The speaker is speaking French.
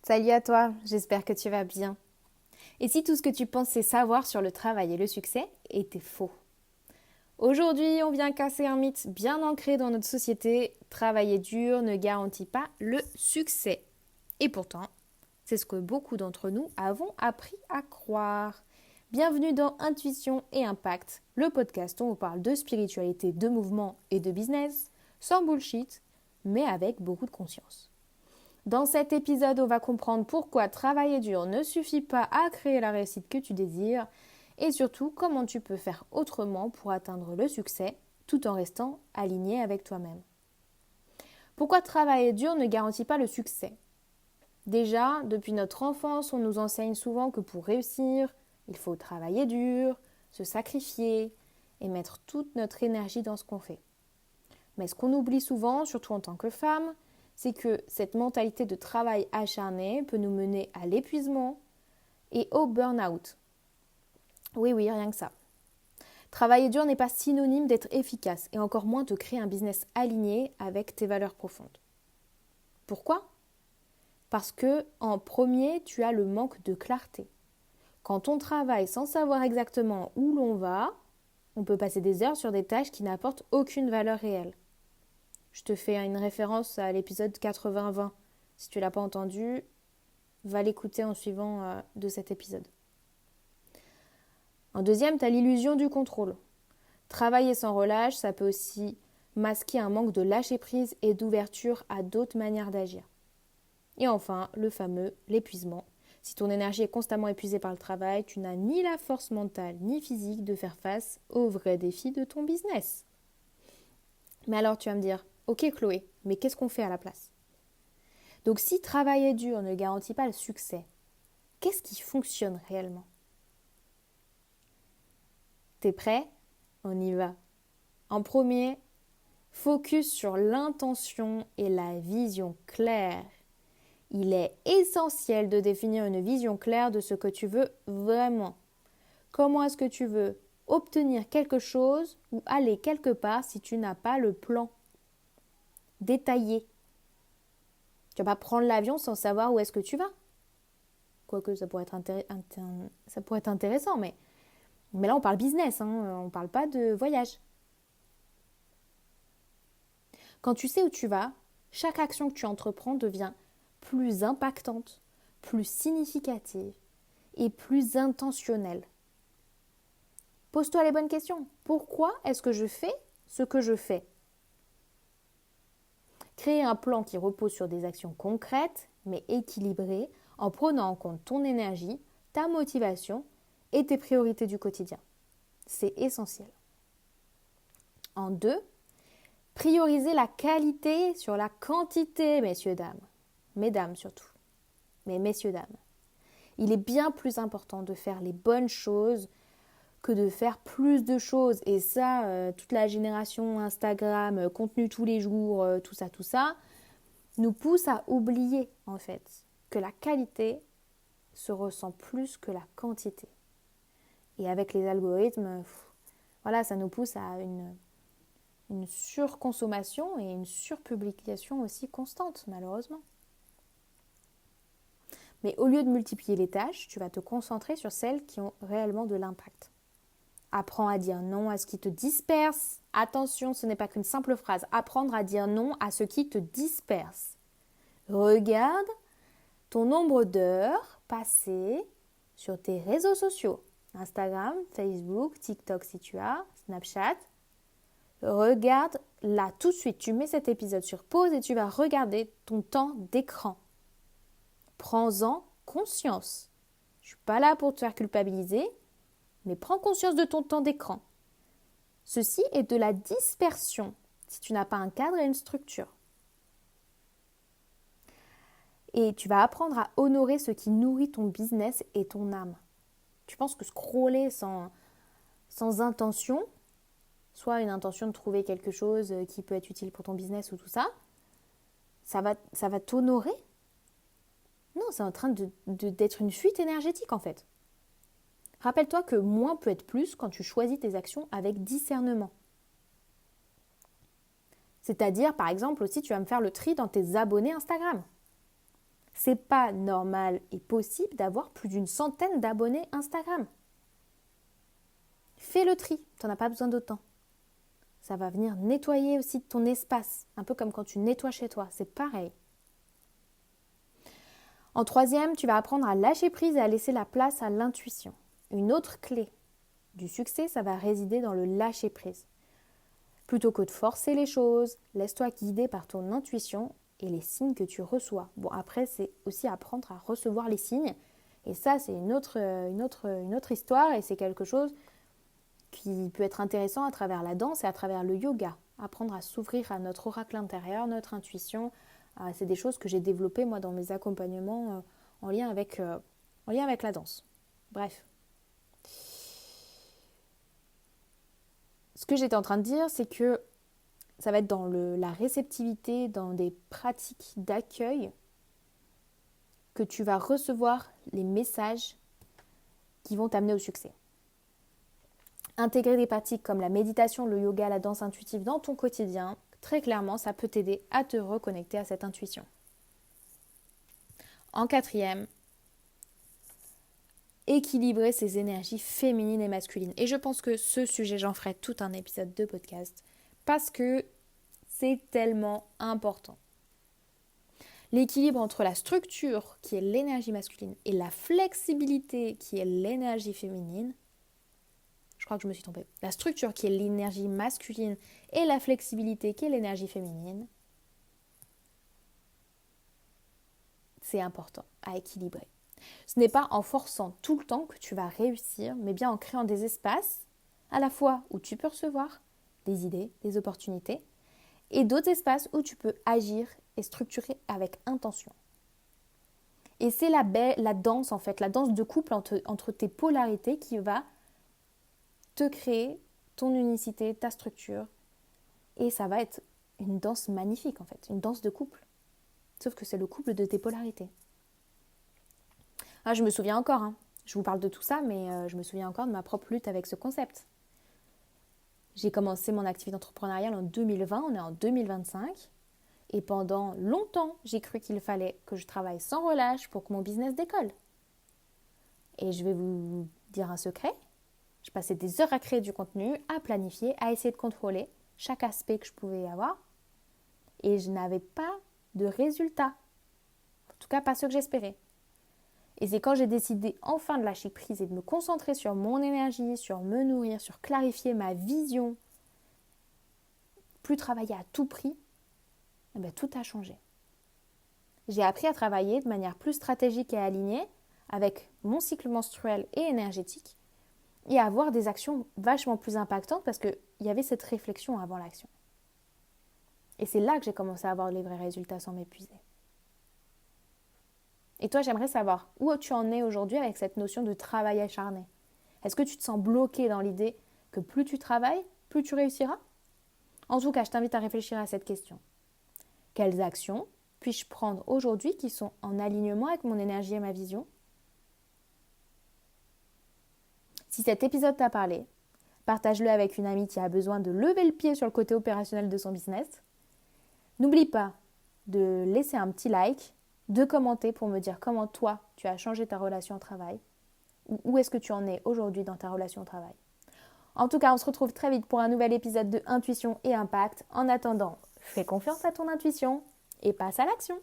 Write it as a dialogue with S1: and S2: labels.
S1: Salut à toi, j'espère que tu vas bien. Et si tout ce que tu pensais savoir sur le travail et le succès était faux? Aujourd'hui, on vient casser un mythe bien ancré dans notre société. Travailler dur ne garantit pas le succès. Et pourtant, c'est ce que beaucoup d'entre nous avons appris à croire. Bienvenue dans Intuition et Impact, le podcast où on parle de spiritualité, de mouvement et de business, sans bullshit, mais avec beaucoup de conscience. Dans cet épisode, on va comprendre pourquoi travailler dur ne suffit pas à créer la réussite que tu désires et surtout comment tu peux faire autrement pour atteindre le succès tout en restant aligné avec toi-même. Pourquoi travailler dur ne garantit pas le succès? Déjà, depuis notre enfance, on nous enseigne souvent que pour réussir, il faut travailler dur, se sacrifier et mettre toute notre énergie dans ce qu'on fait. Mais ce qu'on oublie souvent, surtout en tant que femme, c'est que cette mentalité de travail acharné peut nous mener à l'épuisement et au burn-out. Oui, rien que ça. Travailler dur n'est pas synonyme d'être efficace et encore moins de créer un business aligné avec tes valeurs profondes. Pourquoi? Parce que, en premier, tu as le manque de clarté. Quand on travaille sans savoir exactement où l'on va, on peut passer des heures sur des tâches qui n'apportent aucune valeur réelle. Je te fais une référence à l'épisode 80-20. Si tu ne l'as pas entendu, va l'écouter en suivant de cet épisode. En deuxième, tu as l'illusion du contrôle. Travailler sans relâche, ça peut aussi masquer un manque de lâcher-prise et d'ouverture à d'autres manières d'agir. Et enfin, le fameux l'épuisement. Si ton énergie est constamment épuisée par le travail, tu n'as ni la force mentale ni physique de faire face aux vrais défis de ton business. Mais alors tu vas me dire, ok Chloé, mais qu'est-ce qu'on fait à la place? Donc si travailler dur ne garantit pas le succès, qu'est-ce qui fonctionne réellement? T'es prêt? On y va. En premier, focus sur l'intention et la vision claire. Il est essentiel de définir une vision claire de ce que tu veux vraiment. Comment est-ce que tu veux obtenir quelque chose ou aller quelque part si tu n'as pas le plan détaillé? Tu vas pas prendre l'avion sans savoir où est-ce que tu vas. Quoique ça pourrait être intéressant, mais là on parle business, on ne parle pas de voyage. Quand tu sais où tu vas, chaque action que tu entreprends devient plus impactante, plus significative et plus intentionnelle. Pose-toi les bonnes questions. Pourquoi est-ce que je fais ce que je fais? Créer un plan qui repose sur des actions concrètes mais équilibrées en prenant en compte ton énergie, ta motivation et tes priorités du quotidien. C'est essentiel. En deux, prioriser la qualité sur la quantité, messieurs, dames. Mesdames surtout. Mais messieurs, dames. Il est bien plus important de faire les bonnes choses que de faire plus de choses. Et ça, toute la génération Instagram, contenu tous les jours, tout ça, nous pousse à oublier en fait que la qualité se ressent plus que la quantité. Et avec les algorithmes, voilà, ça nous pousse à une surconsommation et une surpublication aussi constante, malheureusement. Mais au lieu de multiplier les tâches, tu vas te concentrer sur celles qui ont réellement de l'impact. Apprends à dire non à ce qui te disperse. Attention, ce n'est pas qu'une simple phrase. Apprendre à dire non à ce qui te disperse. Regarde ton nombre d'heures passées sur tes réseaux sociaux. Instagram, Facebook, TikTok si tu as, Snapchat. Regarde là tout de suite. Tu mets cet épisode sur pause et tu vas regarder ton temps d'écran. Prends-en conscience. Je ne suis pas là pour te faire culpabiliser, mais prends conscience de ton temps d'écran. Ceci est de la dispersion si tu n'as pas un cadre et une structure. Et tu vas apprendre à honorer ce qui nourrit ton business et ton âme. Tu penses que scroller sans intention, soit une intention de trouver quelque chose qui peut être utile pour ton business ou tout ça, ça va t'honorer? Non, c'est en train d'être une fuite énergétique en fait. Rappelle-toi que moins peut être plus quand tu choisis tes actions avec discernement. C'est-à-dire, par exemple, aussi, tu vas me faire le tri dans tes abonnés Instagram. C'est pas normal et possible d'avoir plus d'une centaine d'abonnés Instagram. Fais le tri, tu n'en as pas besoin d'autant. Ça va venir nettoyer aussi ton espace, un peu comme quand tu nettoies chez toi, c'est pareil. En troisième, tu vas apprendre à lâcher prise et à laisser la place à l'intuition. Une autre clé du succès, ça va résider dans le lâcher prise. Plutôt que de forcer les choses, laisse-toi guider par ton intuition et les signes que tu reçois. Bon, après, c'est aussi apprendre à recevoir les signes. Et ça, c'est une autre histoire et c'est quelque chose qui peut être intéressant à travers la danse et à travers le yoga. Apprendre à s'ouvrir à notre oracle intérieur, notre intuition. C'est des choses que j'ai développées moi dans mes accompagnements en lien avec la danse. Bref. Ce que j'étais en train de dire, c'est que ça va être dans la réceptivité, dans des pratiques d'accueil que tu vas recevoir les messages qui vont t'amener au succès. Intégrer des pratiques comme la méditation, le yoga, la danse intuitive dans ton quotidien, très clairement, ça peut t'aider à te reconnecter à cette intuition. En quatrième, équilibrer ses énergies féminines et masculines. Et je pense que ce sujet, j'en ferai tout un épisode de podcast parce que c'est tellement important. L'équilibre entre la structure qui est l'énergie masculine et la flexibilité qui est l'énergie féminine, je crois que je me suis trompée. La structure qui est l'énergie masculine et la flexibilité qui est l'énergie féminine, c'est important à équilibrer. Ce n'est pas en forçant tout le temps que tu vas réussir, mais bien en créant des espaces à la fois où tu peux recevoir des idées, des opportunités, et d'autres espaces où tu peux agir et structurer avec intention. Et c'est la danse en fait, la danse de couple entre tes polarités qui va te créer ton unicité, ta structure. Et ça va être une danse magnifique en fait, une danse de couple. Sauf que c'est le couple de tes polarités. Je me souviens encore, je vous parle de tout ça, mais je me souviens encore de ma propre lutte avec ce concept. J'ai commencé mon activité entrepreneuriale en 2020, on est en 2025. Et pendant longtemps, j'ai cru qu'il fallait que je travaille sans relâche pour que mon business décolle. Et je vais vous dire un secret. Je passais des heures à créer du contenu, à planifier, à essayer de contrôler chaque aspect que je pouvais avoir. Et je n'avais pas de résultats. En tout cas, pas ceux que j'espérais. Et c'est quand j'ai décidé enfin de lâcher prise et de me concentrer sur mon énergie, sur me nourrir, sur clarifier ma vision, plus travailler à tout prix, tout a changé. J'ai appris à travailler de manière plus stratégique et alignée avec mon cycle menstruel et énergétique et à avoir des actions vachement plus impactantes parce qu'il y avait cette réflexion avant l'action. Et c'est là que j'ai commencé à avoir les vrais résultats sans m'épuiser. Et toi, j'aimerais savoir où tu en es aujourd'hui avec cette notion de travail acharné. Est-ce que tu te sens bloqué dans l'idée que plus tu travailles, plus tu réussiras ? En tout cas, je t'invite à réfléchir à cette question. Quelles actions puis-je prendre aujourd'hui qui sont en alignement avec mon énergie et ma vision ? Si cet épisode t'a parlé, partage-le avec une amie qui a besoin de lever le pied sur le côté opérationnel de son business. N'oublie pas de laisser un petit like, de commenter pour me dire comment toi, tu as changé ta relation au travail. Ou où est-ce que tu en es aujourd'hui dans ta relation au travail. En tout cas, on se retrouve très vite pour un nouvel épisode de Intuition et Impact. En attendant, fais confiance à ton intuition et passe à l'action.